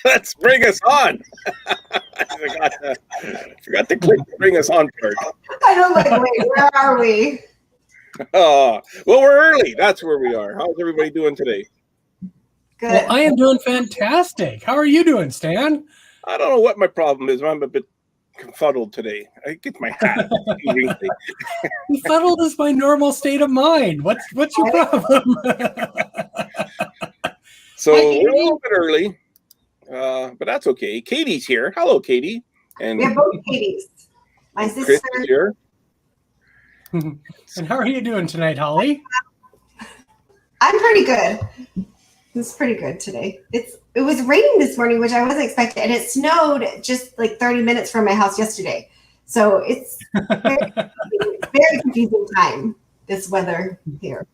Let's bring us on. I forgot to click the bring us on part. I know, like, wait, where are we? Well, we're early. That's where we are. How's everybody doing today? Good. Well, I am doing fantastic. How are you doing, Stan? I don't know what my problem is. I'm a bit confuddled today. I get my hat. Befuddled is my normal state of mind. What's your problem? So we're a little bit early, but that's okay. Katie's here. Hello, Katie. And we have both Katie's. My sister. Chris is here. And how are you doing tonight, Holly? I'm pretty good. It's pretty good today. It was raining this morning, which I wasn't expecting, and it snowed just like 30 minutes from my house yesterday. So it's very confusing time, this weather here.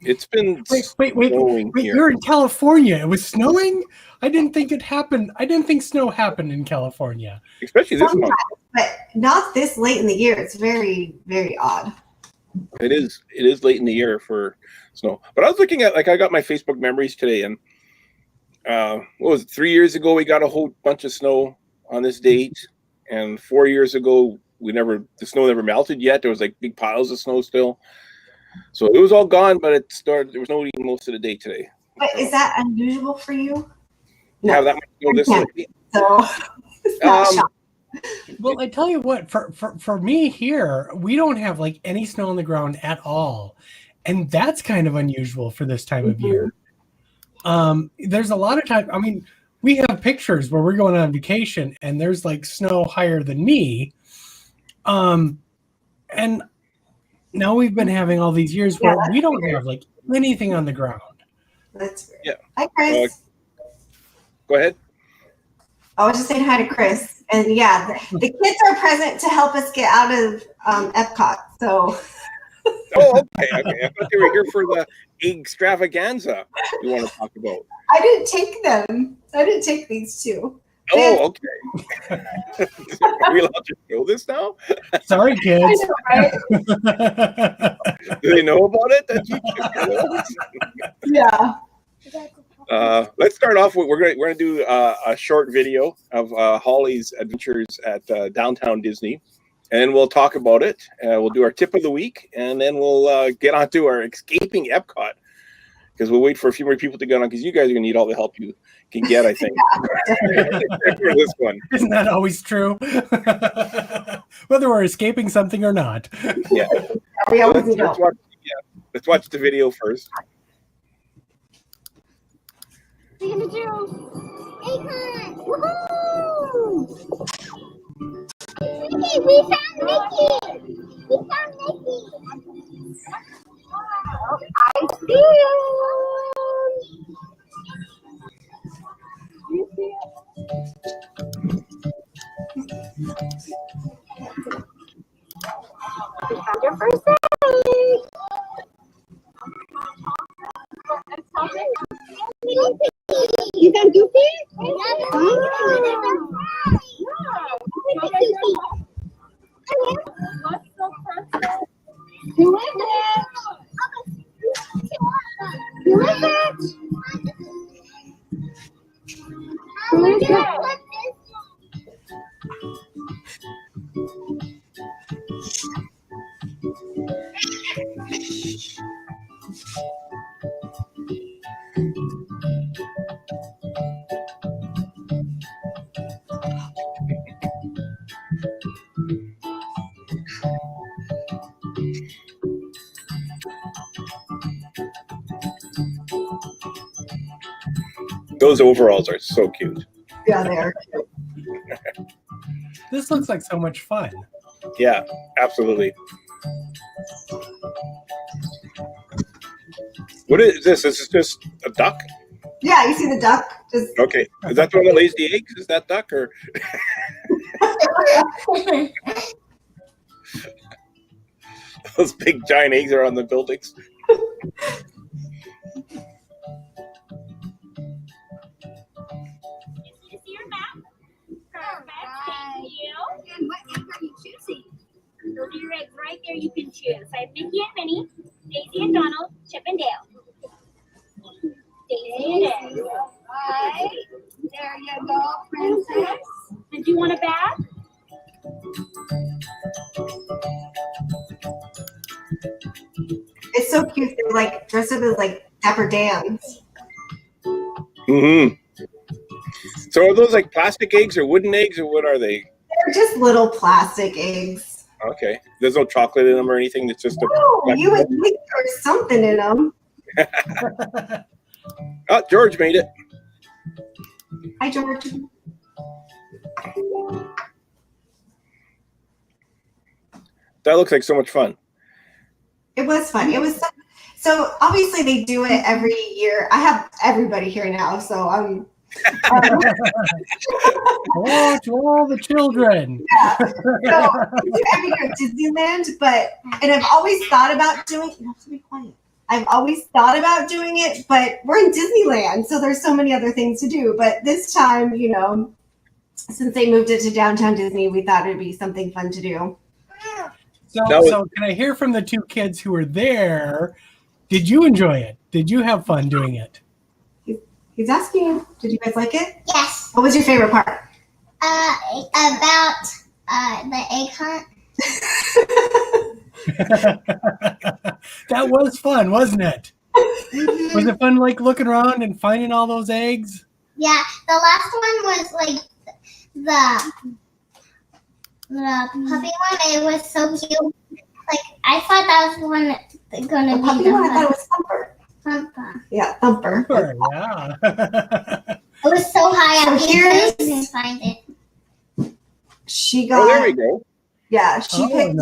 It's been wait. You're in California. It was snowing? I didn't think it happened. I didn't think snow happened in California. Especially this month. But not this late in the year. It's very, very odd. It is late in the year for snow. But I was looking at, like, I got my Facebook memories today, and what was it, 3 years ago we got a whole bunch of snow on this date, and 4 years ago the snow never melted yet. There was like big piles of snow still. So it was all gone, but there was no eating most of the day today. But is that unusual for you? No. Have that much snow this late? So it's not shocking. Well, I tell you what, for me here, we don't have like any snow on the ground at all. And that's kind of unusual for this time of year. There's a lot of time. I mean, we have pictures where we're going on vacation and there's like snow higher than me. And now we've been having all these years where we don't have like anything on the ground. That's weird. Yeah. Hi, Chris. Go ahead. I was just saying hi to Chris. And yeah, the kids are present to help us get out of Epcot. So. Oh, okay. I thought they were here for the extravaganza you want to talk about. I didn't take them. I didn't take these two. Oh, okay. Are we allowed to show this now? Sorry, kids. I know, right? Do they know about it? Yeah. Let's start off with we're gonna do a short video of Holly's adventures at Downtown Disney, and we'll talk about it. We'll do our tip of the week, and then we'll get on to our escaping Epcot, because we'll wait for a few more people to get on, because you guys are gonna need all the help you can get, I think. For this one. Isn't that always true? Whether we're escaping something or not. Yeah. Let's watch the video first. What are you gonna do? Akon! Woohoo! Mickey, we found Mickey! We found Mickey! I see him! You see him? We found your first day! You found Goofy? Who is it? Who is it? Who is it? Those overalls are so cute. Yeah, they are. This looks like so much fun. Yeah, absolutely. What is this? This is just a duck? Yeah, you see the duck? Just Okay. Is that the one that lays the eggs? Is that duck, or? Those big giant eggs are on the buildings. Your map. Perfect. Thank you. And what egg are you choosing? Those are your eggs right there. You can choose. I have Mickey and Minnie, Daisy and Donald, Chip and Dale. Daisy and Dale. Right. There you go, princess. And do you want a bag? It's so cute. They're like dressed up as like Dapper Dans. Mm-hmm. So are those like plastic eggs or wooden eggs, or what are they? They're just little plastic eggs. Okay. There's no chocolate in them or anything. It's just a. Oh, you would think there's something in them. Oh, George made it. Hi, George. That looks like so much fun. It was fun. It was so obviously they do it every year. I have everybody here now, so I'm. Hello to all the children. Yeah. So we do every year at Disneyland, and I've always thought about doing. You have to be quiet. I've always thought about doing it, but we're in Disneyland, so there's so many other things to do. But this time, since they moved it to downtown Disney, we thought it'd be something fun to do. So can I hear from the two kids who were there? Did you enjoy it? Did you have fun doing it? He's asking you, did you guys like it? Yes. What was your favorite part? About the egg hunt. That was fun, wasn't it? Was it fun, like looking around and finding all those eggs? Yeah, the last one was like the puppy one. It was so cute. Like I thought that was the one that's gonna The be puppy the one, I thought it was Thumper. Thumper. Yeah, Thumper. Sure, yeah. It was so high up So here, I here's- couldn't find it. She Oh, there we got, go. yeah, she picked,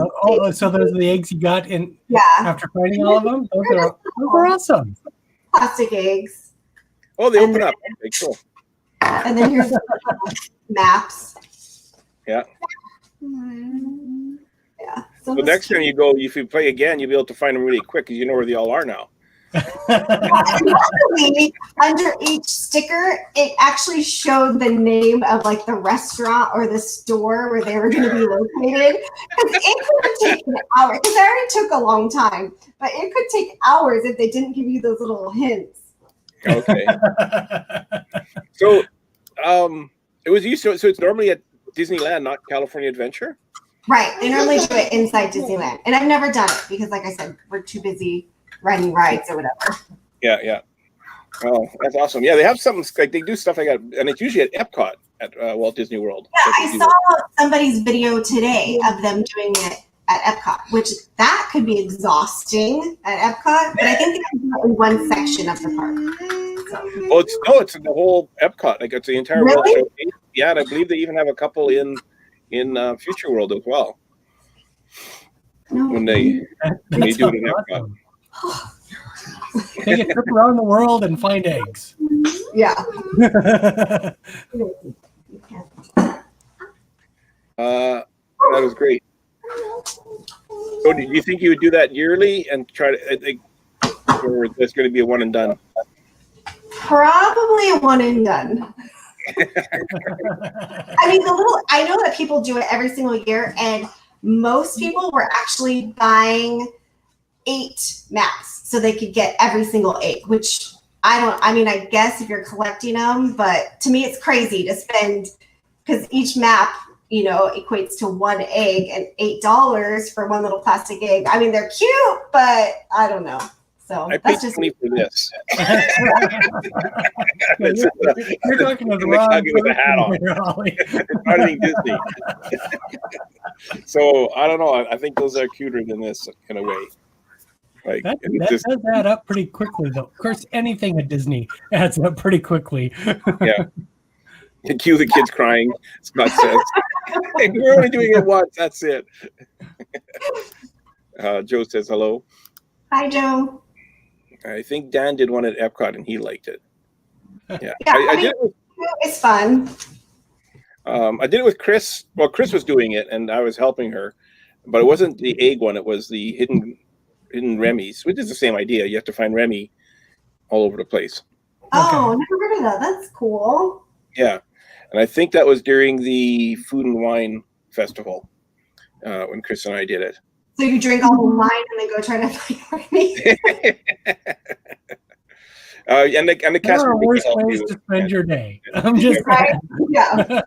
So those are the eggs you got in yeah, after finding all of them? Those are awesome. plastic eggs. Oh, they open up. Okay, cool. And then here's maps. Yeah. Hmm. Yeah. So next time you go, if you play again, you'll be able to find them really quick because you know where they all are now. Luckily, under each sticker, it actually showed the name of like the restaurant or the store where they were going to be located. Because it could have taken hours. Because it already took a long time, but it could take hours if they didn't give you those little hints. Okay. So, it was used to. So it's normally at Disneyland, not California Adventure. Right. They normally do it inside Disneyland, and I've never done it because, like I said, we're too busy riding rides or whatever. Yeah, yeah. Oh, that's awesome. Yeah, they have something like they do stuff like that, and it's usually at Epcot at Walt Disney World. Yeah, that they I do saw somebody's video today of them doing it at Epcot, which that could be exhausting at Epcot, but I think they can do it in one section of the park. So, Oh, it's the whole Epcot. Like it's the entire World Really? Showcase. Yeah, and I believe they even have a couple in Future World as well no. when they That's do it in Epcot. awesome. Take a trip around the world and find eggs. Yeah. That was great. So, do you think you would do that yearly and try to? I think, or it's going to be a one and done? Probably a one and done. I mean, I know that people do it every single year, and most people were actually buying 8 maps so they could get every single egg, which I guess if you're collecting them, but to me it's crazy to spend, because each map, equates to 1 egg and $8 for one little plastic egg. I mean, they're cute, but I don't know. So I paid that's just $20 for this. You're talking to the And wrong McNugget with a hat on. person here, Holly. It's not even Disney. So I don't know. I think those are cuter than this in a way. Like That it's just does add up pretty quickly, though. Of course, anything at Disney adds up pretty quickly. yeah. And cue the kids crying. Scott says, "Hey, we're only doing it once. That's it." Joe says hello. Hi, Joe. I think Dan did one at Epcot and he liked it. Yeah, Yeah, I I did mean, it with it's fun. I did it with Chris. Well, Chris was doing it, and I was helping her, but it wasn't the egg one. It was the hidden Remy's, which is the same idea. You have to find Remy all over the place. Oh, never heard of that. That's cool. Yeah, and I think that was during the Food and Wine Festival when Chris and I did it. So you drink all the wine and then go try to find Remy. And the There Casper are can worse help ways you. to spend your day. I'm just Right? Yeah.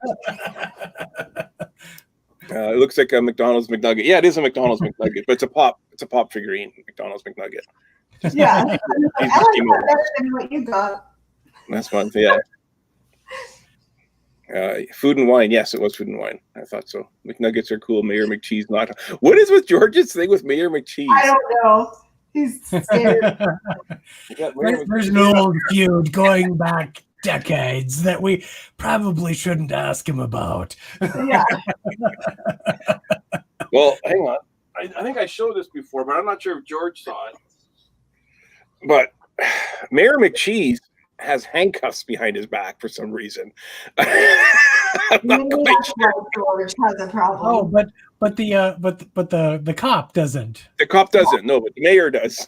It looks like a McDonald's McNugget. Yeah, it is a McDonald's McNugget, but it's a pop. It's a pop figurine McDonald's McNugget. Yeah. These I like just came that out. better than what you got. Last month, yeah. Food and wine. Yes, it was food and wine. I thought so. McNuggets are cool. Mayor McCheese not. What is with George's thing with Mayor McCheese? I don't know. He's scared. You got Mayor There's McCheese. an old feud going back decades that we probably shouldn't ask him about. Yeah. Well, hang on. I think I showed this before, but I'm not sure if George saw it. But Mayor McCheese has handcuffs behind his back for some reason. I'm not Maybe quite that's sure. why George has a problem. Oh, but the cop doesn't. The cop doesn't. No, but the mayor does.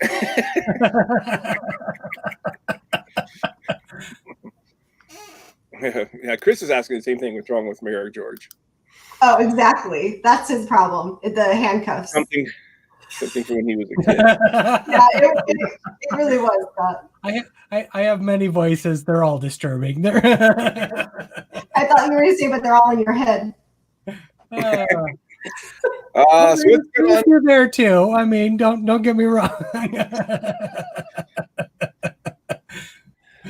Yeah, Chris is asking the same thing. What's wrong with Mayor George? Oh, exactly. That's his problem. The handcuffs. Something from when he was a kid. Yeah, it really was that. I have many voices. They're all disturbing. They're I thought you were going to say, but they're all in your head. So what's going on? you're there too. I mean, don't get me wrong.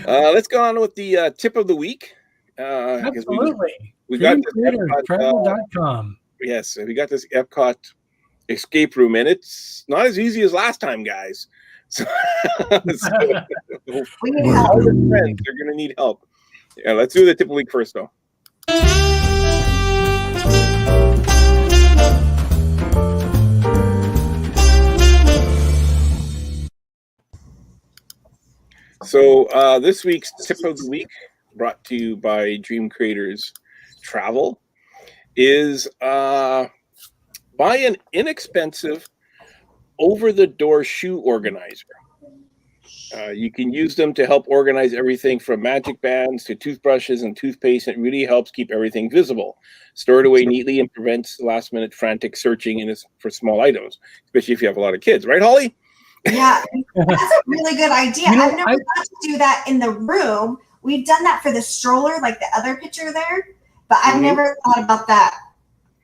Let's go on with the tip of the week. 'Cause Absolutely. we got this Epcot, Travel.com. yes, we got this Epcot escape room, and it's not as easy as last time, guys. So, We need all help. our friends, they're gonna need help. Yeah, let's do the tip of the week first, though. So this week's tip of the week, brought to you by Dream Creators Travel, is buy an inexpensive over-the-door shoe organizer. You can use them to help organize everything from magic bands to toothbrushes and toothpaste. It really helps keep everything visible, stored away neatly, and prevents last-minute frantic searching for small items, especially if you have a lot of kids. Right, Holly? Yeah, that's a really good idea. You know, I've never got to do that in the room. We've done that for the stroller, like the other picture there, but I've Mhm. never thought about that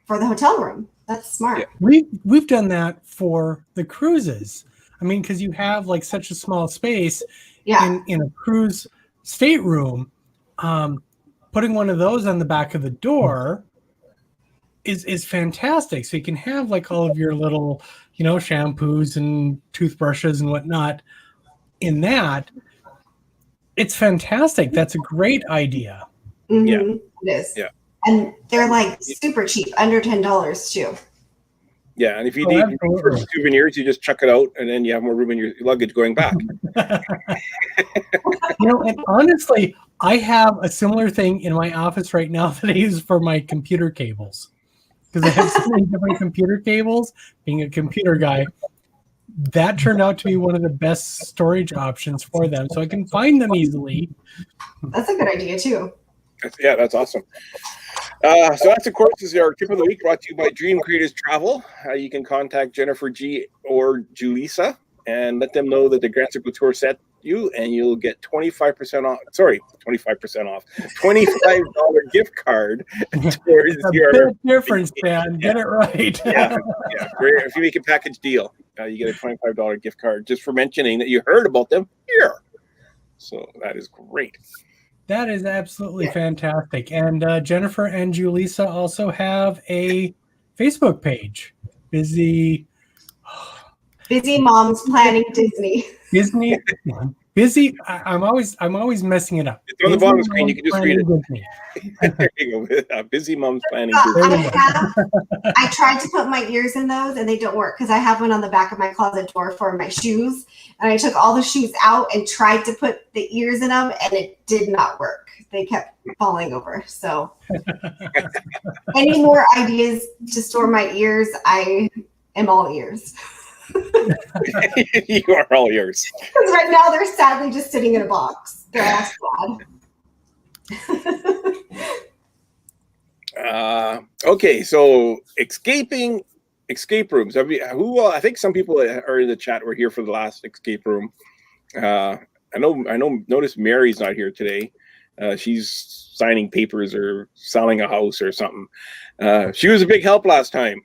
for the hotel room. That's smart. Yeah. We've done that for the cruises. I mean, because you have like such a small space Yeah. in a cruise stateroom, putting one of those on the back of the door is fantastic. So you can have like all of your little, shampoos and toothbrushes and whatnot in that. It's fantastic. That's a great idea. Mhm, Yeah. It is. Yeah. And they're like super cheap, under $10 too. Yeah, and if you Oh, need absolutely. souvenirs, you just chuck it out, and then you have more room in your luggage going back. And honestly, I have a similar thing in my office right now that I use for my computer cables. Because I have so many different computer cables, being a computer guy, that turned out to be one of the best storage options for them. So I can find them easily. That's a good idea too. That's awesome. So that's, of course, is our tip of the week, brought to you by Dream Creators Travel. You can contact Jennifer G. or Julissa and let them know that the Grand Circle Tour sent you, and you'll get 25% off. Sorry, 25% off. $25 gift card towards A your. bit difference, Dan. Get it right. Yeah. If you make a package deal, you get a $25 gift card just for mentioning that you heard about them here. So that is great. That is absolutely fantastic. And Jennifer and Julissa also have a Facebook page. Busy Moms Planning Disney. Disney. Busy. I'm always messing it up. It's on the Busy bottom of the screen. You can just read it. Disney. There you go. Busy Moms Planning. I tried to put my ears in those and they don't work because I have one on the back of my closet door for my shoes. And I took all the shoes out and tried to put the ears in them and it did not work. They kept falling over. So any more ideas to store my ears? I am all ears. You are all yours. Because right now they're sadly just sitting in a box. They're all sad. Okay, so escape rooms. I think some people are in the chat were here for the last escape room. Notice Mary's not here today. She's signing papers or selling a house or something. She was a big help last time.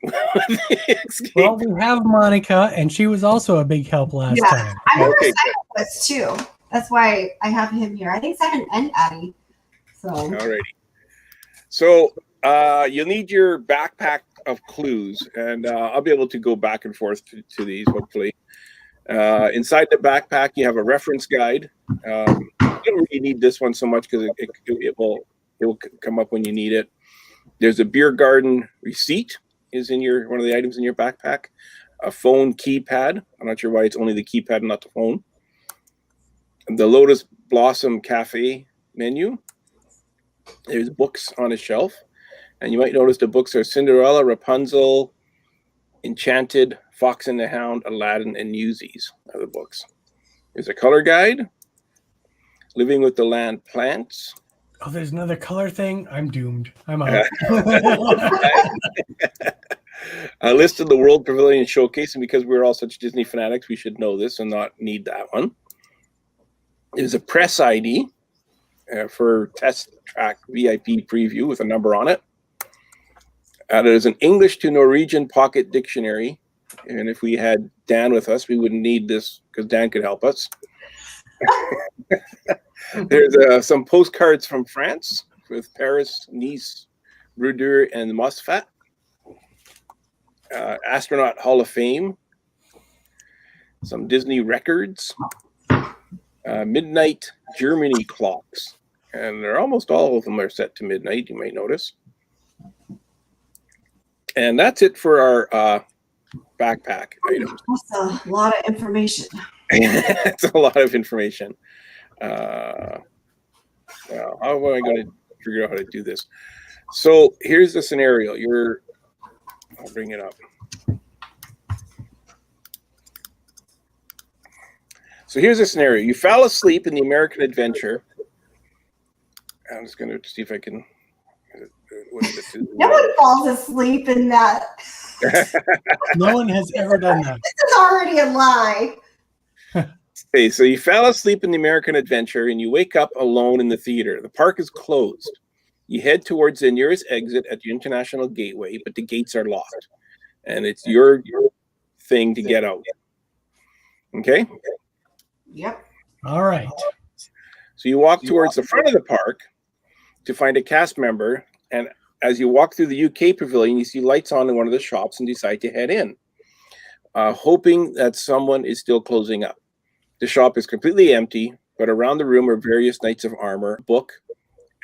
Well, we have Monica, and she was also a big help last time. I remember Okay, Simon was too. That's why I have him here. I think Simon and Addie. So Alrighty. So you'll need your backpack of clues, and I'll be able to go back and forth to these hopefully. Inside the backpack, you have a reference guide. You don't really need this one so much because it will come up when you need it. There's a beer garden receipt is in one of the items in your backpack. A phone keypad. I'm not sure why it's only the keypad and not the phone. The Lotus Blossom Cafe menu. There's books on a shelf, and you might notice the books are Cinderella, Rapunzel, Enchanted, Fox and the Hound, Aladdin, and Newsies are the books. There's a color guide, Living with the Land Plants. Oh, there's another color thing. I'm doomed. I'm out. A list of the World Pavilion Showcase, and because we're all such Disney fanatics, we should know this and not need that one. There's a press ID for Test Track VIP preview with a number on it. There's an English to Norwegian pocket dictionary. And if we had Dan with us, we wouldn't need this because Dan could help us. There's some postcards from France with Paris, Nice, Roudur, and Mosfet. Astronaut Hall of Fame. Some Disney records. Midnight Germany clocks. And they're almost all of them are set to midnight, you might notice. And that's it for our backpack items. that's a lot of information. It's a lot of information. Well, how am I going to figure out how to do this? So here's the scenario. I'll bring it up. So here's the scenario. You fell asleep in the American Adventure. I'm just going to see if I can. No one falls asleep in that. No one has ever done that. This is already a lie. Okay, so you fell asleep in the American Adventure and you wake up alone in the theater. The park is closed. You head towards the nearest exit at the International Gateway, but the gates are locked. And it's your thing to get out. Okay? Yep. All right. So you walk towards the front of the park to find a cast member, and as you walk through the UK pavilion, you see lights on in one of the shops and decide to head in, hoping that someone is still closing up. The shop is completely empty, but around the room are various knights of armor, a book,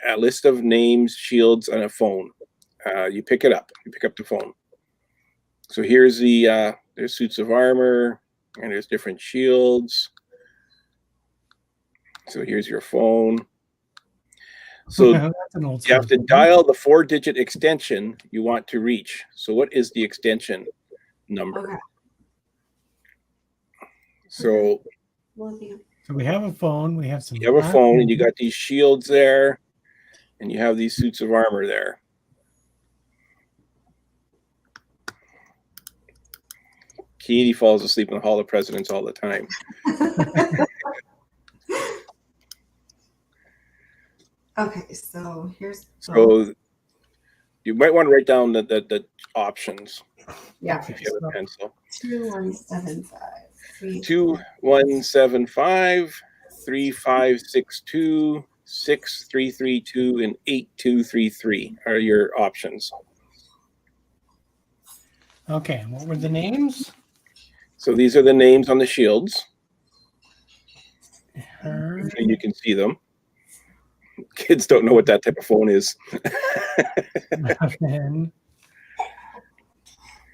a list of names, shields, and a phone. You pick it up. You pick up the phone. So here's there's suits of armor, and there's different shields. So here's your phone. So That's an old you have to dial the 4-digit extension you want to reach. So what is the extension number? Okay. So So we have a phone. We have some. you have a phone, and you got these shields there, and you have these suits of armor there. Katie falls asleep in the Hall of Presidents all the time. Okay, so here's So you might want to write down the options yeah. if you have a pencil. 2175. 2175, 3562, 6332, and 8233 are your options. Okay. What were the names? So these are the names on the shields. Her. So you can see them. Kids don't know what that type of phone is.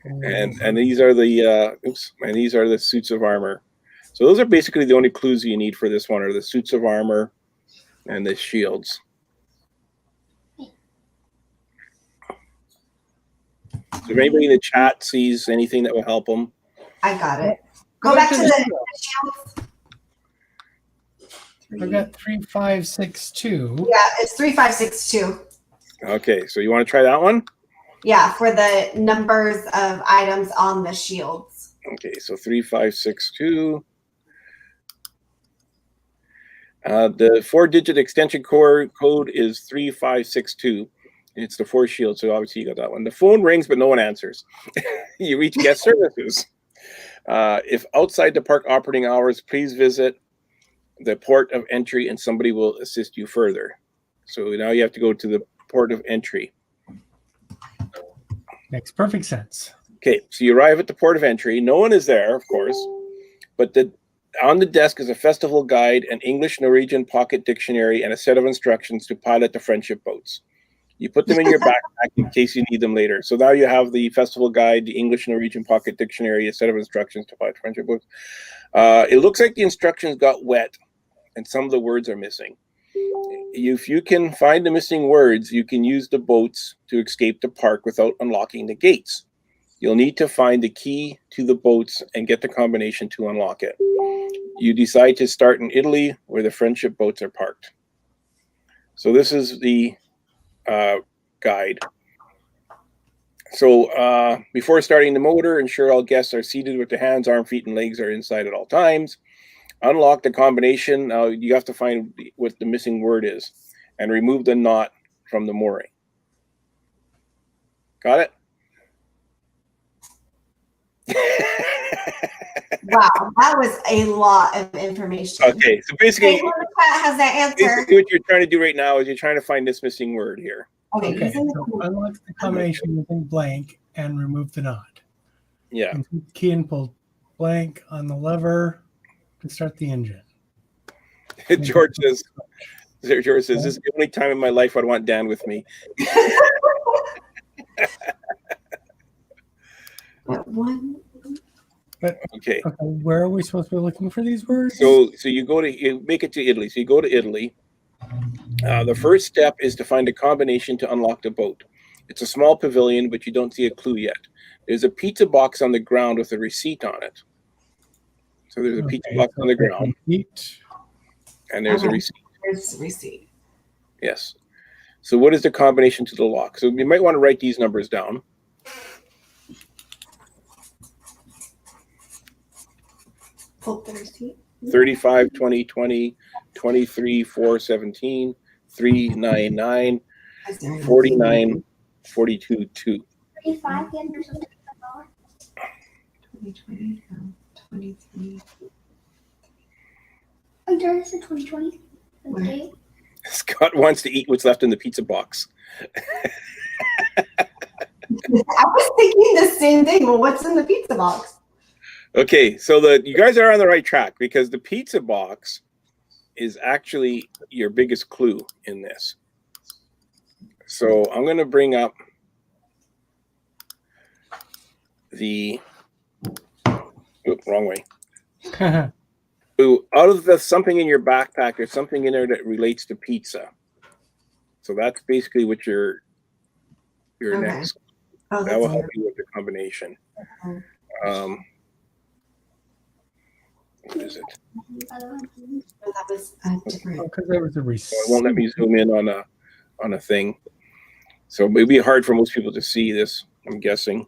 and these are the these are the suits of armor. So those are basically the only clues you need for this one are the suits of armor and the shields. So if anybody in the chat sees anything that will help them, I got it. Go back to the shields. I've got 3562. Yeah, it's 3562. okay. So you want to try that one? Yeah, for the numbers of items on the shields. Okay, so 3562. The 4-digit extension code is 3562. It's the Force Shield, so obviously you got that one. The phone rings, but no one answers. You reach guest services. If outside the park operating hours, please visit the port of entry and somebody will assist you further. So now you have to go to the port of entry. Makes perfect sense. Okay, so you arrive at the port of entry. No one is there, of course, but on the desk is a festival guide, an English Norwegian pocket dictionary, and a set of instructions to pilot the friendship boats. You put them in your backpack in case you need them later. So now you have the festival guide, the English Norwegian pocket dictionary, a set of instructions to pilot the friendship boats. It looks like the instructions got wet and some of the words are missing. If you can find the missing words, you can use the boats to escape the park without unlocking the gates. You'll need to find the key to the boats and get the combination to unlock it. You decide to start in Italy, where the friendship boats are parked. So this is the guide. So before starting the motor, ensure all guests are seated with their hands, arms, feet, and legs are inside at all times. Unlock the combination. Now you have to find what the missing word is and remove the knot from the mooring. Got it? Wow, that was a lot of information. Okay, so basically, Anyone in the chat has that answer? basically what you're trying to do right now is you're trying to find this missing word here. Okay, Okay, using so the unlock the combination within blank and remove the knot. Yeah. And key and pull blank on the lever to start the engine. George says, this is the only time in my life I'd want Dan with me. one. Okay. Okay, where are we supposed to be looking for these words? So you make it to Italy. So you go to Italy. The first step is to find a combination to unlock the boat. It's a small pavilion, but you don't see a clue yet. There's a pizza box on the ground with a receipt on it. So there's a pizza box on the ground, and there's a receipt. There's the receipt. Yes. So what is the combination to the lock? So you might want to write these numbers down. Pull the receipt. 35, 20, 20, 23, 4, 17, 3, 9, 9, 49, 42, 2. 35 again or something. 2020, 23. Oh, there is a 2020. Where? Okay. Scott wants to eat what's left in the pizza box. I was thinking the same thing. Well, what's in the pizza box? Okay, so you guys are on the right track because the pizza box is actually your biggest clue in this. So I'm going to bring up the wrong way. So out of the something in your backpack, there's something in there that relates to pizza. So that's basically what your Okay. next. Oh, That will that's help you with the combination. Okay. What is it? that was different. Because there was a So receipt. it won't let me zoom in on a thing. So it would be hard for most people to see this, I'm guessing.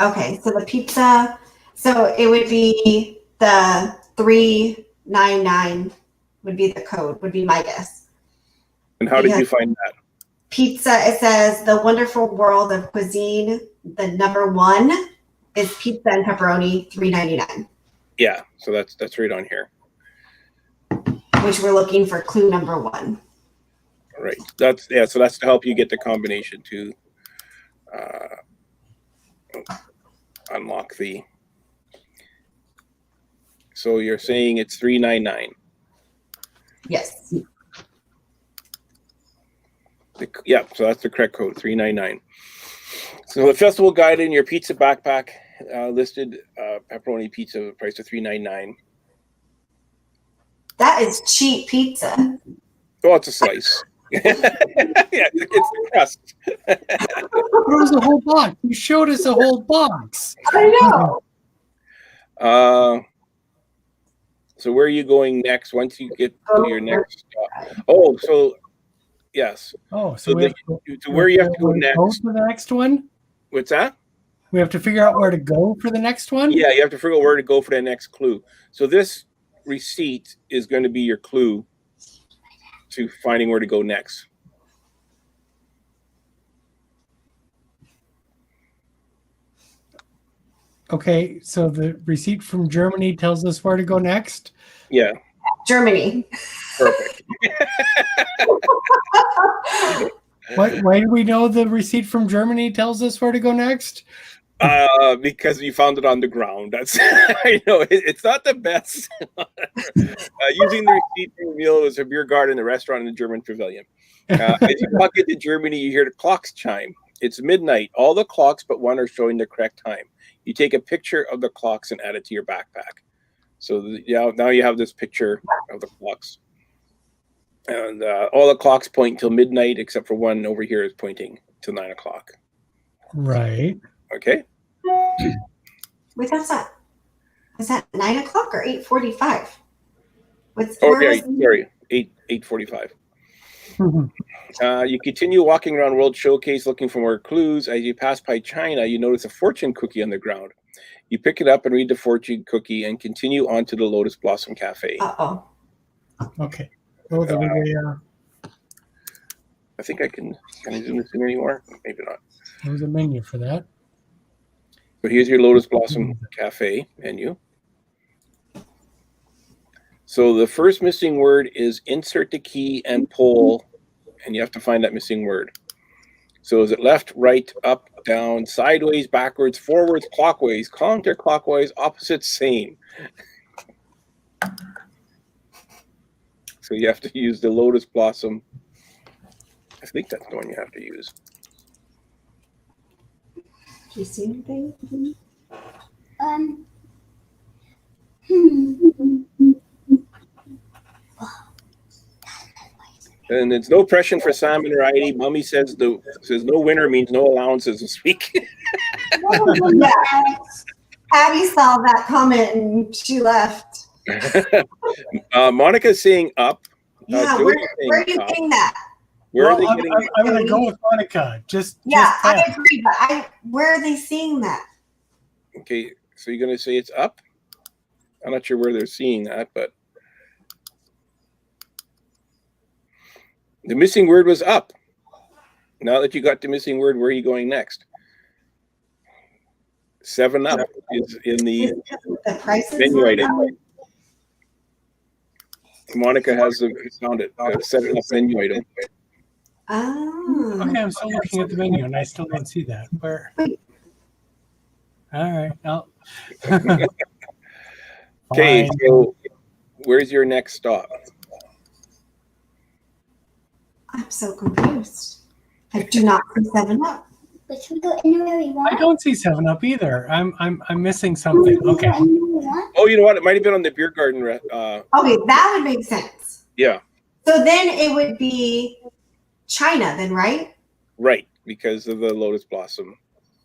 Okay, so the pizza, so it would be the 399 would be the code, would be my guess. And how did you find that? Pizza, it says the wonderful world of cuisine. The number 1 is pizza and pepperoni, $3.99, Yeah, so that's right on here. which we're looking for clue number 1. Right. So that's to help you get the combination to unlock the. So you're saying it's 399. Yes. Yeah, so that's the correct code, 399. So the festival guide in your pizza backpack listed pepperoni pizza price of $3.99. That is cheap pizza. Oh, it's a slice. Yeah, it's the crust. There was a whole box. You showed us a whole box. I know. So where are you going next? Once you get to your next stop? Oh, so yes. Oh, So we have to to where you have to go next? Go to the next one. What's that? We have to figure out where to go for the next one? Yeah, you have to figure out where to go for the next clue. So this receipt is going to be your clue to finding where to go next. Okay, so the receipt from Germany tells us where to go next. Yeah, Germany. perfect. Why do we know the receipt from Germany tells us where to go next? Because you found it on the ground. That's I know it's not the best. Using the receipt for the meal was a beer garden, a restaurant, and a German pavilion. As you walk into Germany, you hear the clocks chime. It's midnight. All the clocks but one are showing the correct time. You take a picture of the clocks and add it to your backpack. So now you have this picture of the clocks. And all the clocks point till midnight, except for one over here is pointing to 9 o'clock. Right. Okay. Wait, that's not. Is that 9 o'clock or 8:45? What's? Oh, where yeah, was- sorry, 8:45. You continue walking around World Showcase looking for more clues. As you pass by China, you notice a fortune cookie on the ground. You pick it up and read the fortune cookie and continue on to the Lotus Blossom Cafe. Uh-oh. Okay. Oh, there we are. I think I can I zoom this in anymore? Maybe not. There's a menu for that. So here's your Lotus Blossom Cafe menu. So the first missing word is insert the key and pull, and you have to find that missing word. So is it left, right, up, down, sideways, backwards, forwards, clockwise, counterclockwise, opposite, same? So you have to use the Lotus Blossom. I think that's the one you have to use. Do you see anything? And it's no pressure for salmon or Heidi. Mummy says no winner means no allowances this week. Yeah. Abby saw that comment and she left. Monica's saying up. Yeah, Joey's where are saying you up. getting that? Where are they Well, getting I'm going to go with Monica. Yeah, just I that. agree, but where are they seeing that? Okay, so you're going to say it's up? I'm not sure where they're seeing that, but the missing word was up. Now that you got the missing word, where are you going next? 7-Up is in the The prices menu were item. up. Monica has found it. 7-Up menu item. Oh. Okay, I'm still looking at the menu and I still don't see that. Where? Wait. All right. Oh. Okay, Fine. so where's your next stop? I'm so confused. I do not see 7-Up. But should we go anywhere we want? I don't see 7-Up either. I'm missing something. Okay. Anywhere we want? Oh, you know what? It might have been on the beer garden. Okay, that would make sense. Yeah, So then it would be China, then, right? right, because of the Lotus Blossom.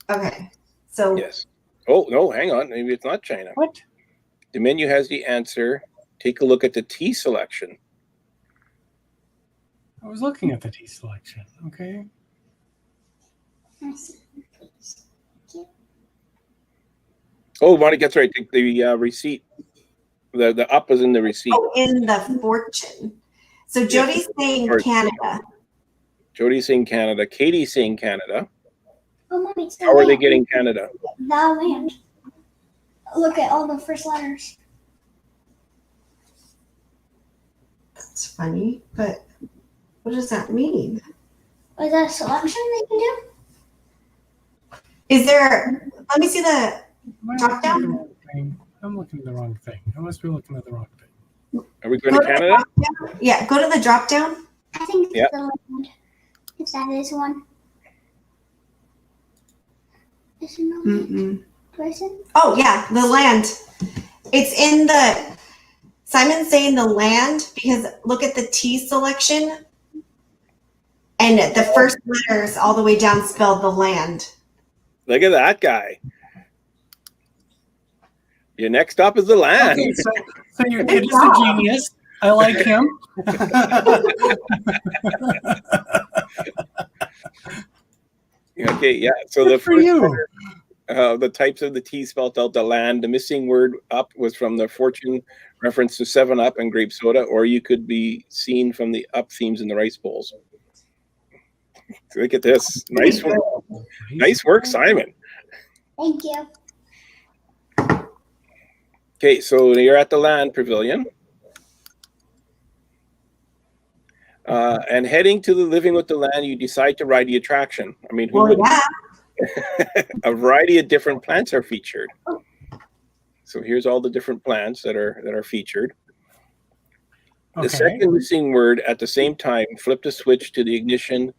Okay. So Yes. Oh, no, hang on. Maybe it's not China. What? The menu has the answer. Take a look at the tea selection. I was looking at the tea selection. Okay. Oh, Monica gets right. The receipt. The up is in the receipt. oh, in the fortune. So Jody's saying Fortune. Canada. Jody's saying Canada. Katie's saying Canada. Oh, Mommy, it's the How are they land. getting Canada? The land. Look at all the first letters. That's funny, but what does that mean? Is that a selection they can do? Is there, let me see the, Am I Drop looking at the down? wrong thing? I'm looking at the wrong thing. I must be looking at the wrong thing. Are we going go to to the Canada? drop down. Yeah, go to the drop down. I think it's Yeah. the land. If that is one. Is it not? Mm-mm. Person? Oh yeah, the land. It's in the, Simon's saying the land because look at the T selection. And the first letters all the way down spell the land. Look at that guy. Your next stop is the land. Okay, so your kid is a genius. I like him. Okay, yeah. So the Good for first you. letter, The types of the T spelled out the land. The missing word up was from the Fortune reference to 7-Up and grape soda, or you could be seen from the up themes in the rice bowls. Look at this. Nice one. Nice work, Simon. Thank you. Okay, so you're at the land pavilion. And heading to the Living with the Land, you decide to ride the attraction. I mean, who Well, would? yeah. A variety of different plants are featured. So here's all the different plants that are featured. Okay. The second missing word at the same time, flip the switch to the ignition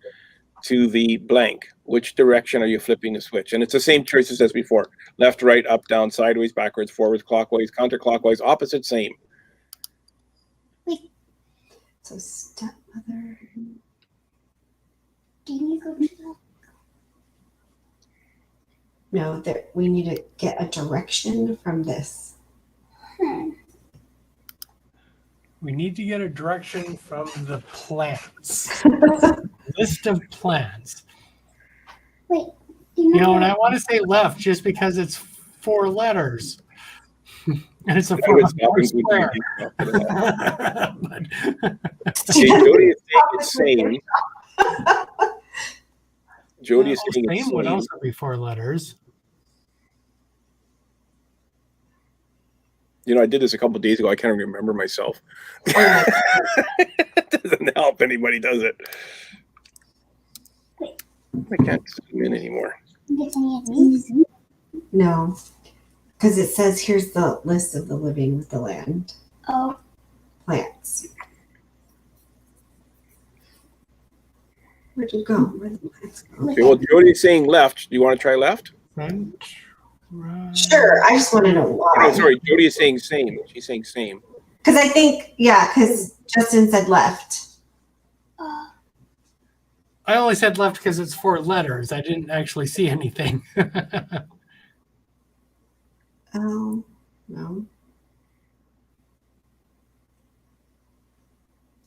to the blank. Which direction are you flipping the switch? And it's the same choices as before. Left, right, up, down, sideways, backwards, forwards, clockwise, counterclockwise, opposite, same. So stepmother. Do you need to go to the No, that we need to get a direction from this. We need to get a direction from the plants. List of plants. Wait. You know, and I want to say left just because it's 4 letters. And it's a I was 4 talking square. with Okay, Jody is saying it's same. Jody is saying it's Same would same. also be 4 letters. You know, I did this a couple of days ago. I can't even remember myself. It doesn't help anybody, does it? I can't zoom in anymore. get any of these? No, because it says here's the list of the living with the land Oh, plants. Where'd you go? Where'd the plants go? Okay, well, Jody's saying left. Do you want to try left? Front, right. Sure, I just want to know Oh, why. sorry, Jody is saying same. She's saying same. Because I think, yeah, because Justin said left. I only said left because it's 4 letters. I didn't actually see anything. Oh, no.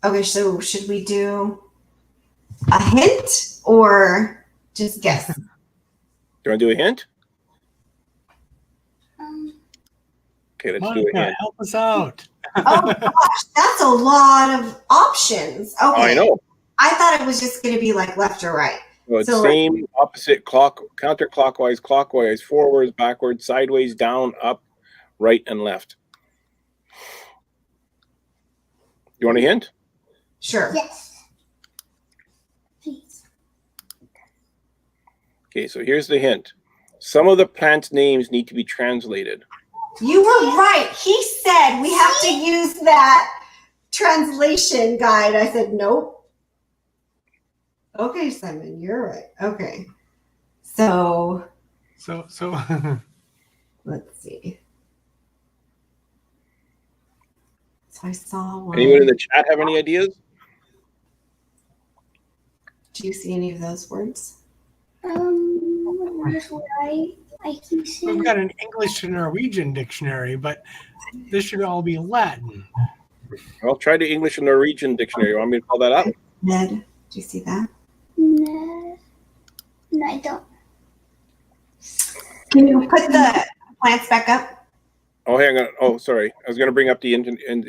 Okay, so should we do a hint or just guess? Do you want to do a hint? Okay, let's do a Monica, hint. help us out. Oh gosh, that's a lot of options. Okay. Oh, I know. I thought it was just going to be like left or right. So it's So- same, opposite, counterclockwise, clockwise, forwards, backwards, sideways, down, up, right, and left. You want a hint? Sure. yes. Please. Okay, so here's the hint. Some of the plants' names need to be translated. You were right. He said we have to use that translation guide. I said, nope. Okay, Simon, you're right. Okay. So So let's see. So I saw one. Anyone in the chat have any ideas? Do you see any of those words? Where's where I keep seeing. we've got an English to Norwegian dictionary, but this should all be Latin. I'll try the English and Norwegian dictionary. You want me to call that up? Ned, do you see that? No, I don't. Can you put the plants back up? Oh, hang on. Oh, sorry. I was going to bring up the English. Oh,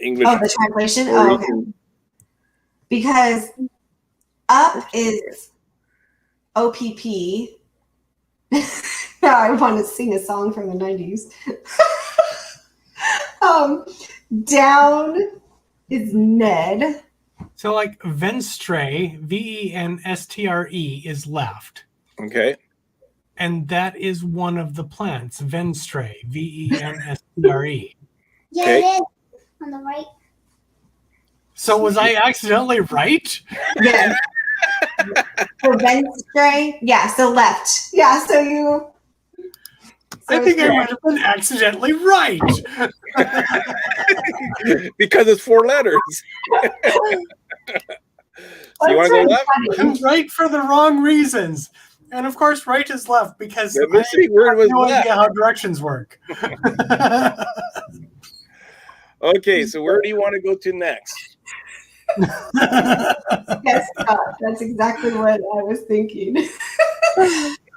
the translation? Oh, okay. Norwegian. Because up is OPP. Now I want to sing a song from the 90s. Down is Ned. So like Venstre, Venstre is left. Okay. And that is one of the plants, Venstre, Venstre. Yeah, Okay. it is. On the right. So was I accidentally right? Yeah. For Venstre? Yeah, so left. Yeah, so you. I think I might have been accidentally right. Because it's 4 letters. So you want to go left? I'm right for the wrong reasons. And of course, right is left because The I missing word was have no left. idea how directions work. Okay, so where do you want to go to next? Yes, Scott, that's exactly what I was thinking.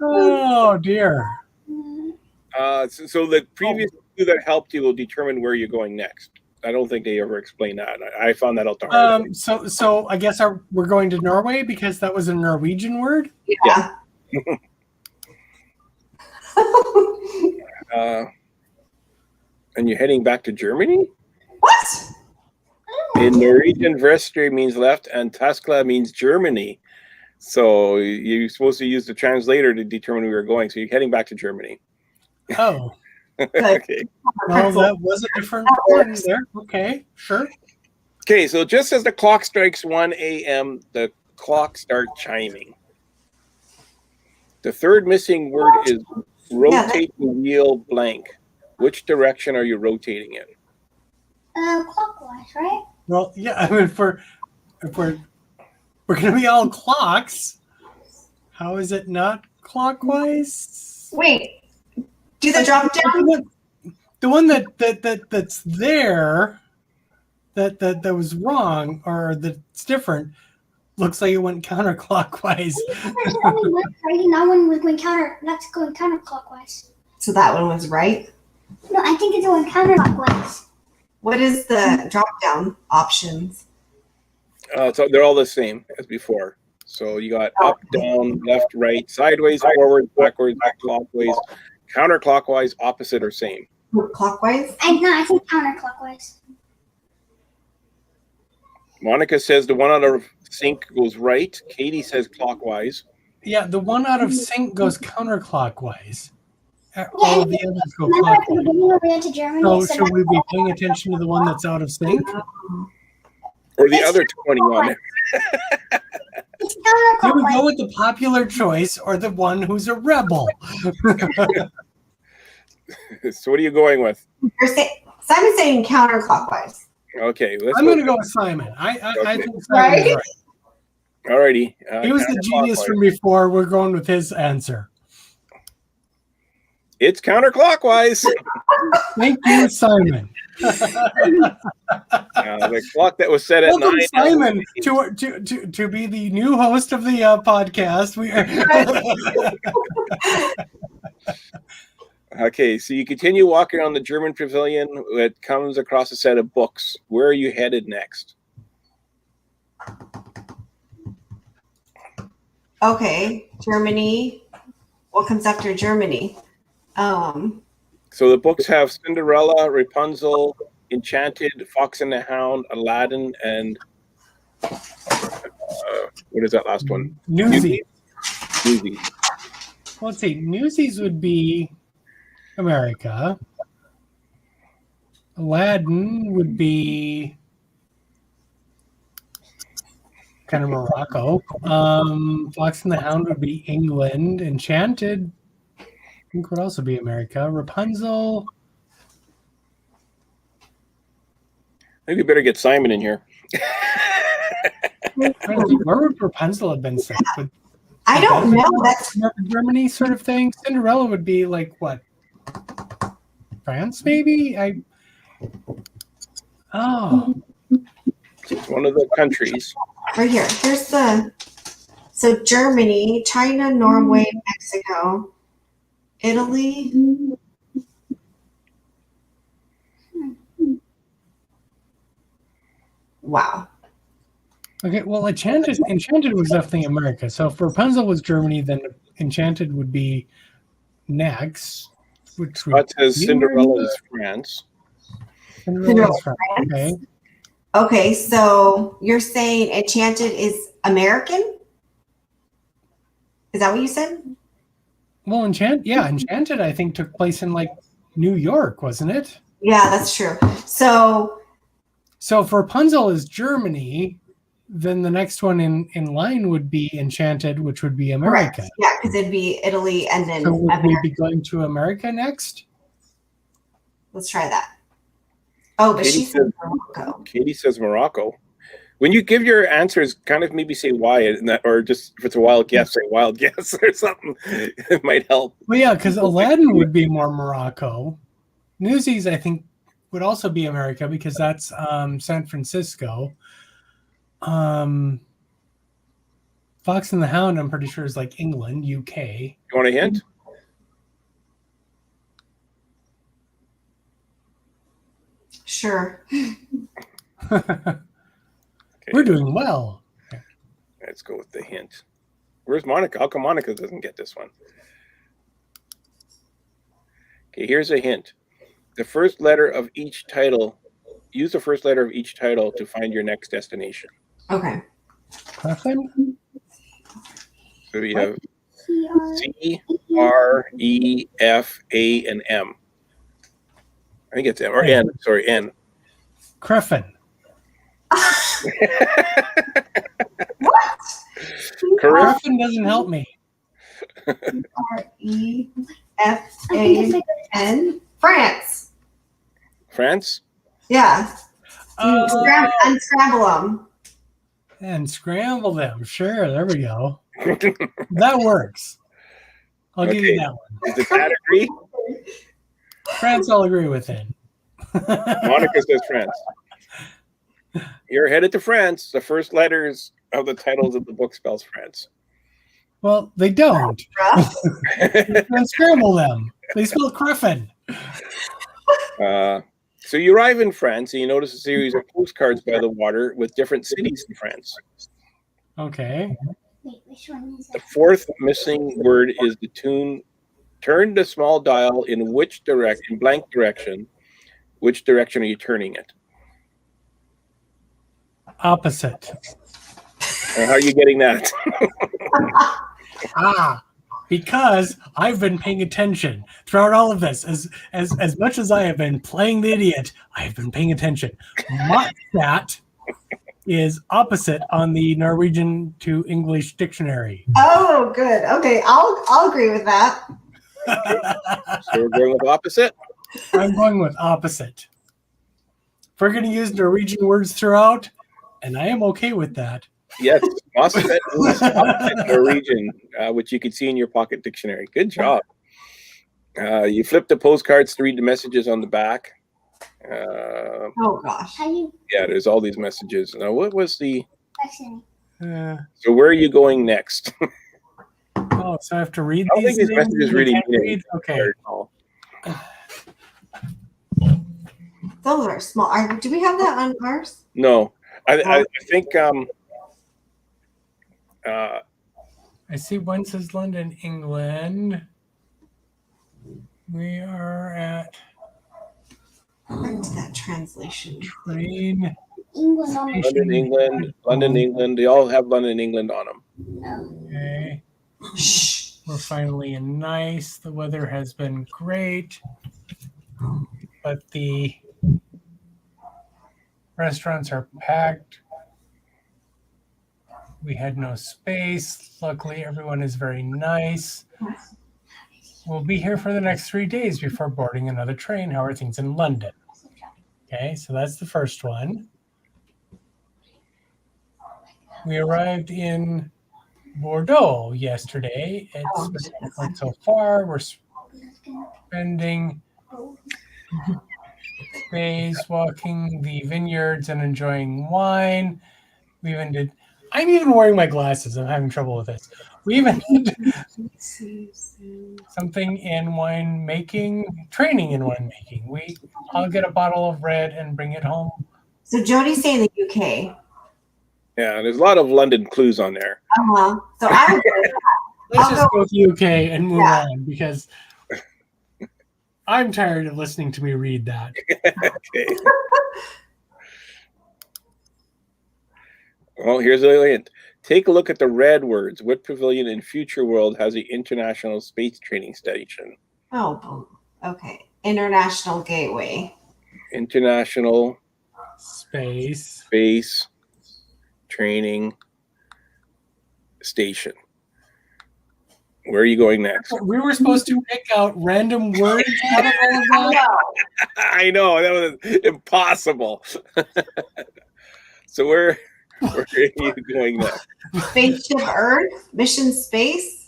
Oh dear. So the previous two that helped you will determine where you're going next. I don't think they ever explained that. I found that out the hard way. So I guess we're going to Norway because that was a Norwegian word. Yeah. And you're heading back to Germany? What? In Norwegian, Vestri means left, and Taskla means Germany. So you're supposed to use the translator to determine where you're going. So you're heading back to Germany. Oh, Okay. well, that was a different word there. Okay, sure. Okay, so just as the clock strikes 1 a.m., the clock starts chiming. The third missing word is rotate the wheel blank. Which direction are you rotating in? Clockwise, right? Well, yeah. I mean, if we're going to be all clocks, how is it not clockwise? Wait. Do the drop down? The one that's there that was wrong or that's different looks like it went counterclockwise. Right, and that one was going that's going counterclockwise. So that one was right. No, I think it's going counterclockwise. What is the drop down options? So they're all the same as before. So you got up, down, left, right, sideways, forward, backwards, clockwise, counterclockwise, opposite, or same. Clockwise? I think counterclockwise. Monica says the one out of sync goes right. Katie says clockwise. Yeah, the one out of sync goes counterclockwise. All of the others go Remember at the clockwise. beginning when we went to Germany? So I said should we be paying attention to the one that's out of sync? Or the other 21. it's Do we counterclockwise. go with the popular choice or the one who's a rebel? So what are you going with? Simon's saying counterclockwise. Okay, let's I'm going to go with Simon. I Okay. think Simon's right. Alrighty. He was the genius from before. We're going with his answer. It's counterclockwise. Thank you, Simon. The clock that was set at Welcome, 9. Simon, to be the new host of the podcast. We Okay, so you continue walking around the German pavilion. It comes across a set of books. Where are you headed next? Okay, Germany. What comes after Germany? So the books have Cinderella, Rapunzel, Enchanted, Fox and the Hound, Aladdin, and what is that last one? Newsies. Newsies. Let's see. Newsies would be America. Aladdin would be kind of Morocco. Fox and the Hound would be England. Enchanted, I think, would also be America. Rapunzel. Maybe you better get Simon in here. Where would Rapunzel have been set? I don't know. That's Germany sort of thing. Cinderella would be like what? France, maybe? It's one of the countries. right here. Here's so Germany, China, Norway, Mexico, Italy. Wow. Okay, well, Enchanted was definitely America. So if Rapunzel was Germany, then Enchanted would be next. Which would Scott says Cinderella is France. Cinderella is France. Okay. Okay, so you're saying Enchanted is American? Is that what you said? Well, Enchanted, I think, took place in like New York, wasn't it? Yeah, that's true. So if Rapunzel is Germany, then the next one in line would be Enchanted, which would be America. correct. Yeah, because it'd be Italy and then So would we America. be going to America next? Let's try that. Oh, but Katie she said said- Morocco. Katie says Morocco. When you give your answers, kind of maybe say why, or just if it's a wild guess, say wild guess or something. It might help. Well, yeah, because Aladdin would be more Morocco. Newsies, I think, would also be America because that's San Francisco. Fox and the Hound, I'm pretty sure, is like England, UK. You want a hint? Sure. We're doing well. Let's go with the hint. Where's Monica? How come Monica doesn't get this one? Okay, here's a hint. The first letter of each title. Use the first letter of each title to find your next destination. Okay. Griffin? So we have C, R, E, F, A, and M. I think it's M or N. Sorry, N. Griffin. What? Correct. Griffin doesn't help me. REFAN. France. France. Yeah. Oh, Unscramble them. and scramble them. Sure, there we go. That works. I'll give you Okay. that one. Does that agree? France, I'll agree with it. Monica says France. You're headed to France. The first letters of the titles of the book spells France. Well, they don't. Rough. Unscramble them. They spell Griffin. So you arrive in France and you notice a series of postcards by the water with different cities in France. Okay. Wait, which one is The it? fourth missing word is the tune. Turn the small dial in which direction, blank direction. Which direction are you turning it? Opposite. And how are you getting that? Because I've been paying attention throughout all of this. As much as I have been playing the idiot, I have been paying attention. That is opposite on the Norwegian to English dictionary. Oh, good. Okay, I'll agree with that. So we're going with opposite. I'm going with opposite. If we're going to use Norwegian words throughout, and I am okay with that. Yes, opposite Norwegian, which you can see in your pocket dictionary. Good job. You flip the postcards to read the messages on the back. Oh gosh. How you Yeah, there's all these messages. Now, what was the? question? So where are you going next? Oh, so I have to read I don't these think these things? messages I really can't mean read? Okay. Those are small. Do we have that on ours? No, I think I see one says London, England. We are at Back to that translation. train. England on the London, England, London, England. They all have London, England on them. Okay. Shh. We're finally in Nice. The weather has been great, but the restaurants are packed. We had no space. Luckily, everyone is very nice. We'll be here for the next 3 days before boarding another train. How are things in London? Okay, so that's the first one. We arrived in Bordeaux yesterday. It's been fun so far. We're spending days walking the vineyards and enjoying wine. We even did. I'm even wearing my glasses. I'm having trouble with this. We even did something in wine making, training in wine making. I'll get a bottle of red and bring it home. So Jody's saying the UK. Yeah, there's a lot of London clues on there. So I would go Let's I'll just go with UK and move Yeah. on because I'm tired of listening to me read that. Okay. Well, here's a hint. Take a look at the red words. What pavilion in Future World has the International Space Training Station? Oh, boom. Okay. International Gateway. International Space. Space Training Station. Where are you going next? We were supposed to pick out random words out of all of that. I know that was impossible. So where are you going next? Spaceship Earth. Mission Space.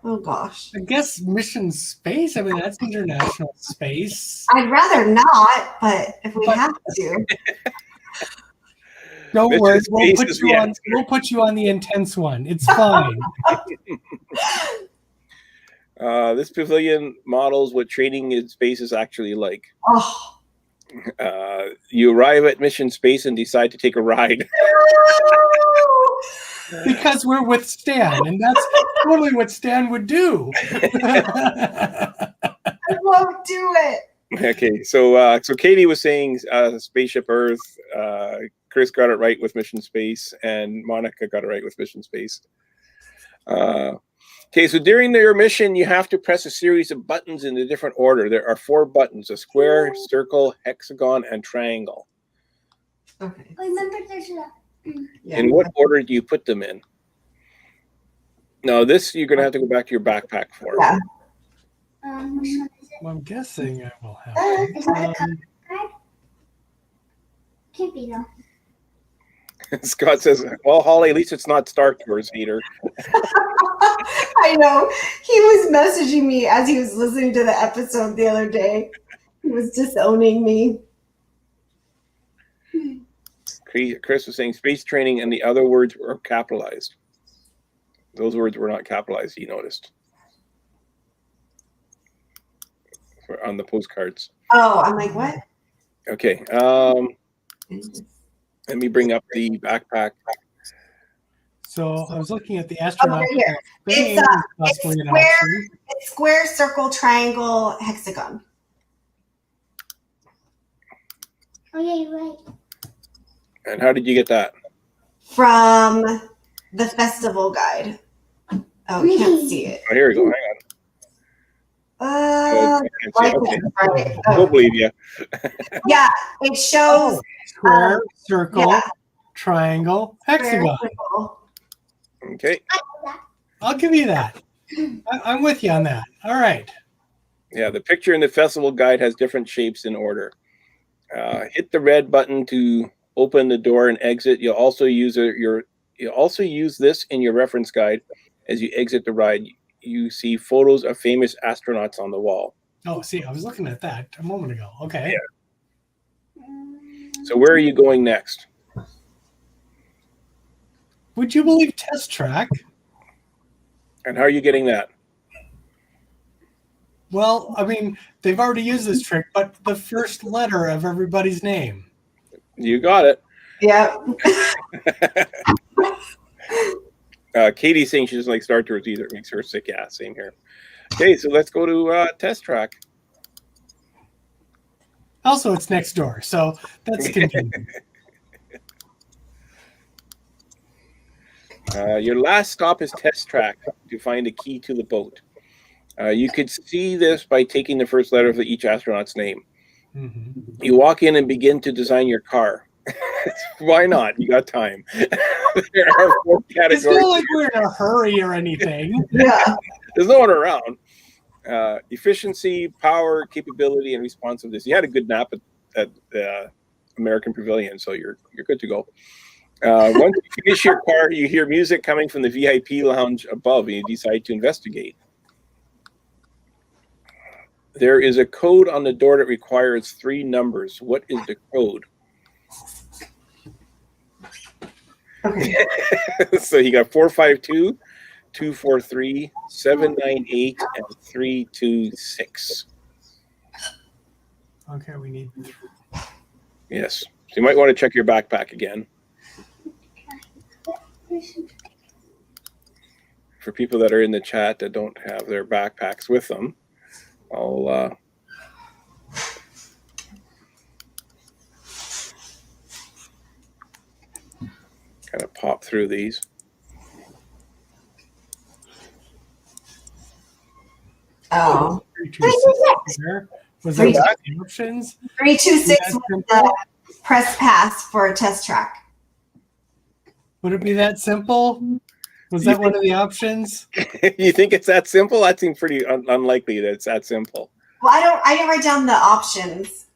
Oh gosh. I guess mission space. I mean, that's international space. I'd rather not, but if we But- have to. Don't Mission worry, Space is the answer. we'll put you on the intense one. It's fine. This pavilion models what training in space is actually like. Oh. You arrive at Mission Space and decide to take a ride. Because we're with Stan, and that's totally what Stan would do. I won't do it. Okay, so Katie was saying Spaceship Earth. Chris got it right with Mission Space, and Monica got it right with Mission Space. Okay, so during your mission, you have to press a series of buttons in a different order. There are 4 buttons: a square, circle, hexagon, and triangle. Okay. Remember, there's a. Yeah. In what order do you put them in? Now, this you're going to have to go back to your backpack for. Yeah. Which one is it? Well, I'm guessing I will have. Is that a card? Can't be though. Scott says, well, Holly, at least it's not Star Tours hater. I know. He was messaging me as he was listening to the episode the other day. He was disowning me. Chris was saying space training and the other words were capitalized. Those words were not capitalized, he noticed. On the postcards. Oh, I'm like, what? Okay. Let me bring up the backpack. So I was looking at the astronaut. right here. Thing It's, is it's possibly an square. option. It's square, circle, triangle, hexagon. Oh yeah, you're right. And how did you get that? From the festival guide. Oh, you can't see it. Oh, here we go. Hang on. I can't see it. Okay. right. I don't believe you. Yeah, it shows Square, circle, yeah. triangle, square, hexagon. circle. Okay. I'll give you that. I'm with you on that. All right. Yeah, the picture in the festival guide has different shapes in order. Hit the red button to open the door and exit. You'll also use this in your reference guide as you exit the ride. You see photos of famous astronauts on the wall. Oh, see, I was looking at that a moment ago. Okay. Yeah. So where are you going next? Would you believe Test Track? And how are you getting that? Well, I mean, they've already used this trick, but the first letter of everybody's name. You got it. Yeah. Katie's saying she doesn't like Star Tours either. It makes her sick. Yeah, same here. Okay, so let's go to Test Track. Also, it's next door, so that's convenient. Your last stop is Test Track to find a key to the boat. You could see this by taking the first letter of each astronaut's name. Mm-hmm. You walk in and begin to design your car. Why not? You got time. There are 4 categories. It's not like we're in a hurry or anything. Yeah. There's no one around. Efficiency, power, capability, and responsiveness. You had a good nap at the American Pavilion, so you're good to go. Once you finish your car, you hear music coming from the VIP lounge above, and you decide to investigate. There is a code on the door that requires 3 numbers. What is the code? Okay. So you got 452, 243, 798, and 326. Okay, we need. Yes. So you might want to check your backpack again. For people that are in the chat that don't have their backpacks with them, I'll kind of pop through these. Oh. 326 there. Was that the options? 326 That's was simple. the press pass for a test track. Would it be that simple? Was that one of the options? You think it's that simple? That seems pretty unlikely that it's that simple. Well, I didn't write down the options.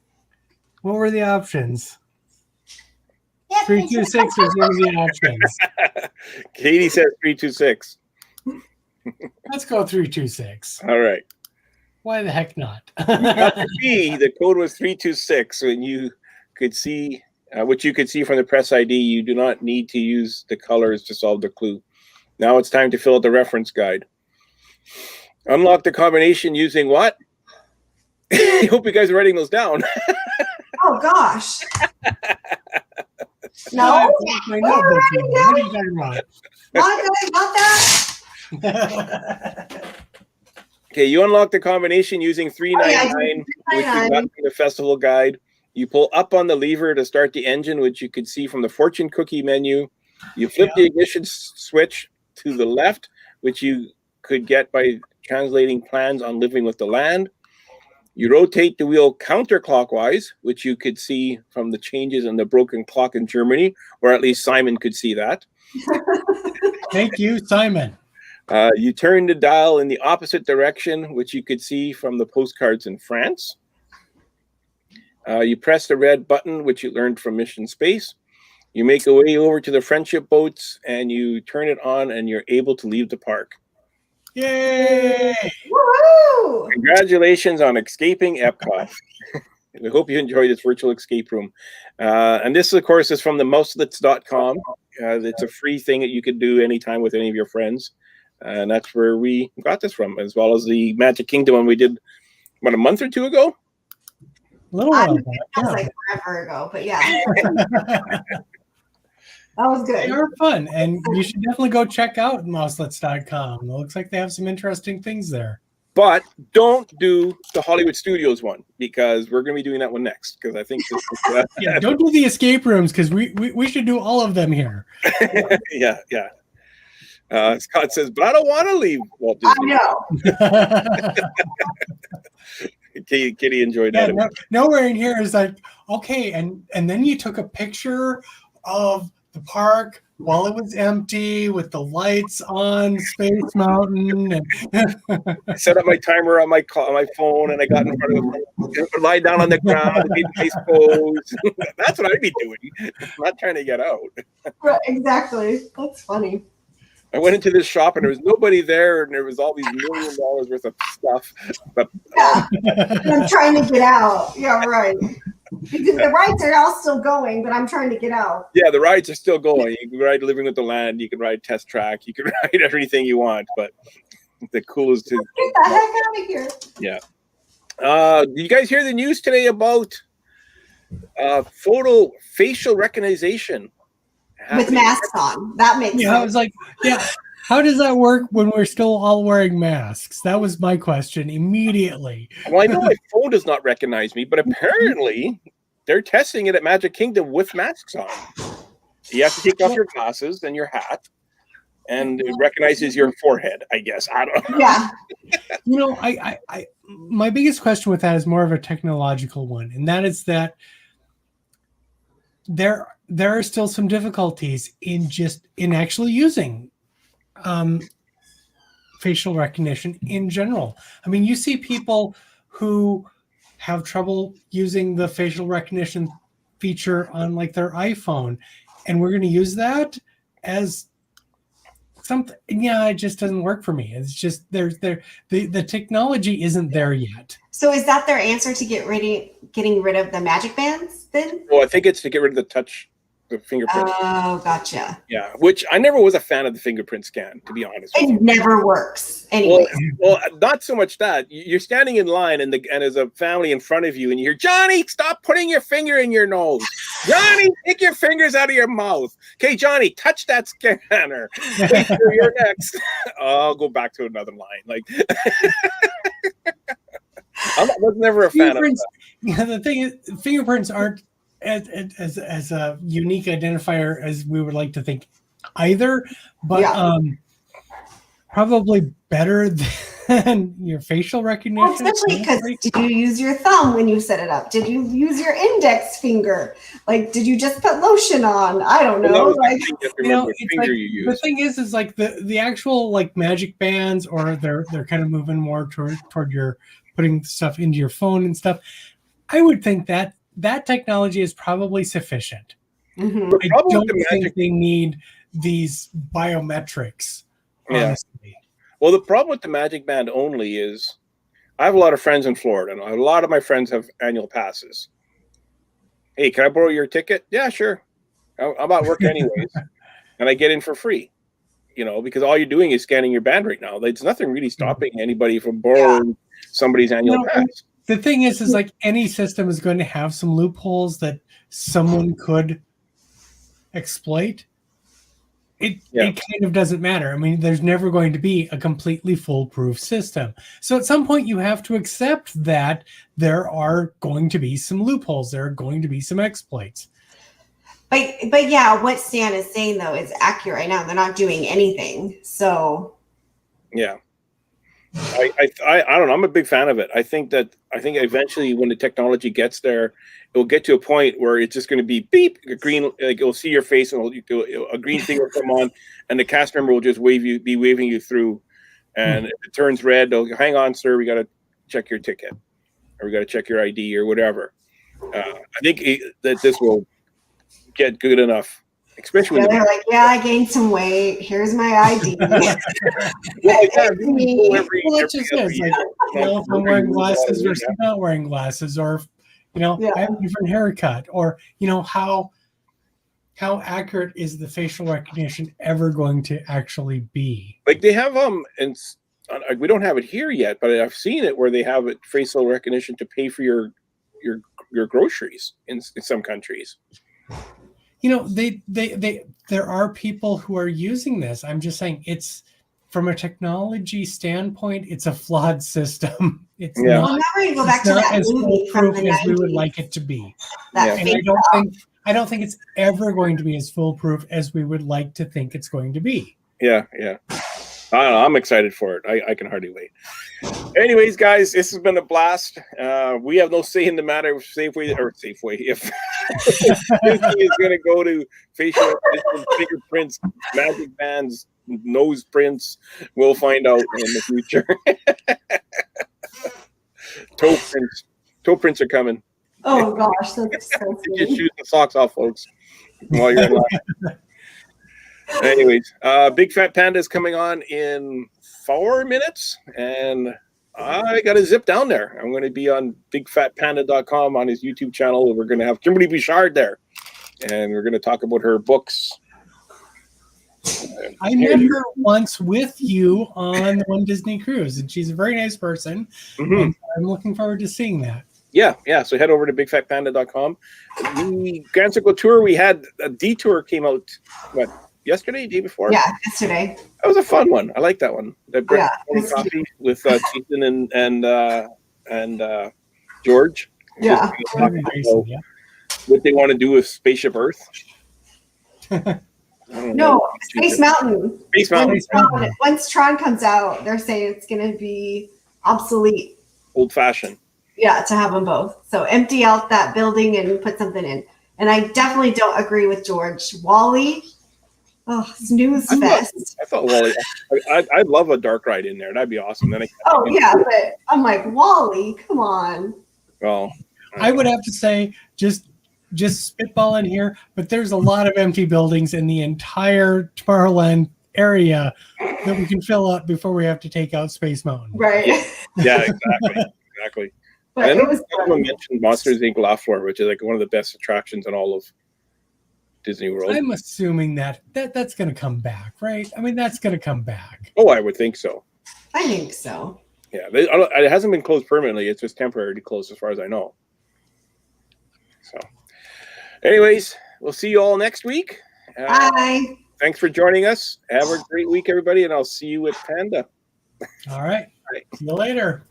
What were the options? Yeah, 326 was one of the options. Katie says 326. Let's go 326. All right. Why the heck not? B, the code was 326, and you could see which you could see from the press ID. You do not need to use the colors to solve the clue. Now it's time to fill out the reference guide. Unlock the combination using what? I hope you guys are writing those down. Oh gosh. No, No. my notebook here. What are you talking about? Not that. Okay, you unlock the combination using Oh, yeah, I 399, did which you got from the festival guide. You pull up on the lever to start the engine, which you could see from the fortune cookie menu. You flip the ignition switch to the left, which you could get by translating plans on living with the land. You rotate the wheel counterclockwise, which you could see from the changes in the broken clock in Germany, or at least Simon could see that. Thank you, Simon. You turn the dial in the opposite direction, which you could see from the postcards in France. You press the red button, which you learned from Mission Space. You make your way over to the friendship boats, and you turn it on, and you're able to leave the park. Yay! Woohoo! Congratulations on escaping Epcot. We hope you enjoy this virtual escape room. And this, of course, is from the mouselets.com. It's a free thing that you could do anytime with any of your friends. And that's where we got this from, as well as the Magic Kingdom one we did, what, a month or two ago? A little I while That was back. like forever ago, but yeah, Yeah. that was They good. are fun, and you should definitely go check out mouselets.com. It looks like they have some interesting things there. But don't do the Hollywood Studios one, because we're going to be doing that one next, because I think this is, Yeah, don't do the escape rooms because we should do all of them here. yeah. Scott says, but I don't want to leave Walt I Disney. know. Kitty enjoyed Yeah, that. nowhere in here is like, okay, and then you took a picture of the park while it was empty with the lights on Space Mountain. And I set up my timer on my phone, and I got in front of it, lie down on the ground, made a nice pose. That's what I'd be doing. I'm not trying to get out. Right, exactly. That's funny. I went into this shop, and there was nobody there, and there was all these $1 million worth of stuff. But Yeah, I'm trying to get out. Yeah, right. Because the rides are all still going, but I'm trying to get out. yeah, the rides are still going. You can ride Living with the Land. You can ride Test Track. You can ride everything you want. But the coolest is, Get the heck out of here. yeah. Did you guys hear the news today about facial recognition With masks on. That makes yeah, I sense. was like, yeah, how does that work when we're still all wearing masks? That was my question immediately. Well, I know my phone does not recognize me, but apparently they're testing it at Magic Kingdom with masks on. You have to take off your glasses and your hat, and it recognizes your forehead, I guess. I don't know. Yeah. You know, I my biggest question with that is more of a technological one, and that is that there are still some difficulties in actually using facial recognition in general. I mean, you see people who have trouble using the facial recognition feature on like their iPhone, and we're going to use that as something. Yeah, it just doesn't work for me. It's just the technology isn't there yet. So is that their answer to getting rid of the magic bands then? Well, I think it's to get rid of the fingerprint. Oh, gotcha. Yeah, which I never was a fan of the fingerprint scan, to be honest with you. It never works. Anyway. Well, not so much that. You're standing in line, and there's a family in front of you, and you hear, Johnny, stop putting your finger in your nose. Johnny, take your fingers out of your mouth. Okay, Johnny, touch that scanner. Wait, you're next. I'll go back to another line. Like, I was never a fan of that. Yeah, the thing is, fingerprints aren't as a unique identifier as we would like to think either, but Yeah. Probably better than your facial recognition. Well, especially because did you use your thumb when you set it up? Did you use your index finger? Like, did you just put lotion on? I don't know. Well, that was Like, the thing, you have to You remember know, what it's finger like, you the use. thing is like the actual like magic bands, or they're kind of moving more toward your putting stuff into your phone and stuff. I would think that technology is probably sufficient. mhm. The I problem don't with the think magic, they need these biometrics. Yeah. Honestly. well, the problem with the Magic Band only is, I have a lot of friends in Florida, and a lot of my friends have annual passes. hey, can I borrow your ticket? Yeah, sure. I'm at work anyways, and I get in for free. You know, because all you're doing is scanning your band right now. There's nothing really stopping anybody from borrowing somebody's annual pass. The thing is like any system is going to have some loopholes that someone could exploit. It kind of doesn't matter. I mean, there's never going to be a completely foolproof system. So at some point you have to accept that there are going to be some loopholes. There are going to be some exploits. But yeah, what Stan is saying though is accurate right now. They're not doing anything. So yeah. I don't know. I'm a big fan of it. I think eventually when the technology gets there, it will get to a point where it's just going to be beep, a green, like you'll see your face and a green thing will come on, and the cast member will just be waving you through. And if it turns red, they'll go, hang on, sir, we got to check your ticket, or we got to check your ID or whatever. I think that this will get good enough. Especially they're like, yeah, I gained some weight. Here's my ID. If I'm wearing glasses versus not wearing glasses, or I have a different haircut, or how accurate is the facial recognition ever going to actually be? Like they have and we don't have it here yet, but I've seen it where they have it facial recognition to pay for your groceries in some countries. There are people who are using this. I'm just saying, it's from a technology standpoint, it's a flawed system. It's not as foolproof as we would like it to be. And I don't think it's ever going to be as foolproof as we would like to think it's going to be. Yeah. I don't know. I'm excited for it. I can hardly wait. Anyways, guys, this has been a blast. We have no say in the matter of Safeway. If Disney is going to go to facial fingerprints, magic bands, nose prints, we'll find out in the future. Toe prints are coming. Oh gosh, that's so Just shoot the socks off, folks, while you're in line. Anyways, Big Fat Panda is coming on in 4 minutes, and I got to zip down there. I'm going to be on bigfatpanda.com on his YouTube channel. We're going to have Kimberly Bouchard there, and we're going to talk about her books. I met her once with you on one Disney cruise, and she's a very nice person. And I'm looking forward to seeing that. Yeah. So head over to bigfatpanda.com. The Grand Circle Tour, we had a detour came out, yesterday, day before? Yeah, yesterday. That was a fun one. I like that one. The coffee with Ethan and George. Yeah. What they want to do with Spaceship Earth. No, Space Mountain. Space Mountain. Once Tron comes out, they're saying it's going to be obsolete. Old fashioned. Yeah, to have them both. So empty out that building and put something in. And I definitely don't agree with George. Wally. Oh, snooze fest. I thought Wally. I'd love a dark ride in there. That'd be awesome. Then but I'm like, Wally, come on. Well, I would have to say, just spitballing here, but there's a lot of empty buildings in the entire Tomorrowland area that we can fill up before we have to take out Space Mountain. Right. Yeah, exactly. But and it was someone mentioned Monsters Inc. La Flor, which is like one of the best attractions in all of Disney World. I'm assuming that's going to come back, right? I mean, that's going to come back. Oh, I would think so. I think so. Yeah, it hasn't been closed permanently. It's just temporarily closed, as far as I know. So, anyways, we'll see you all next week. Bye. Thanks for joining us. Have a great week, everybody, and I'll see you at Panda. All right. See you later.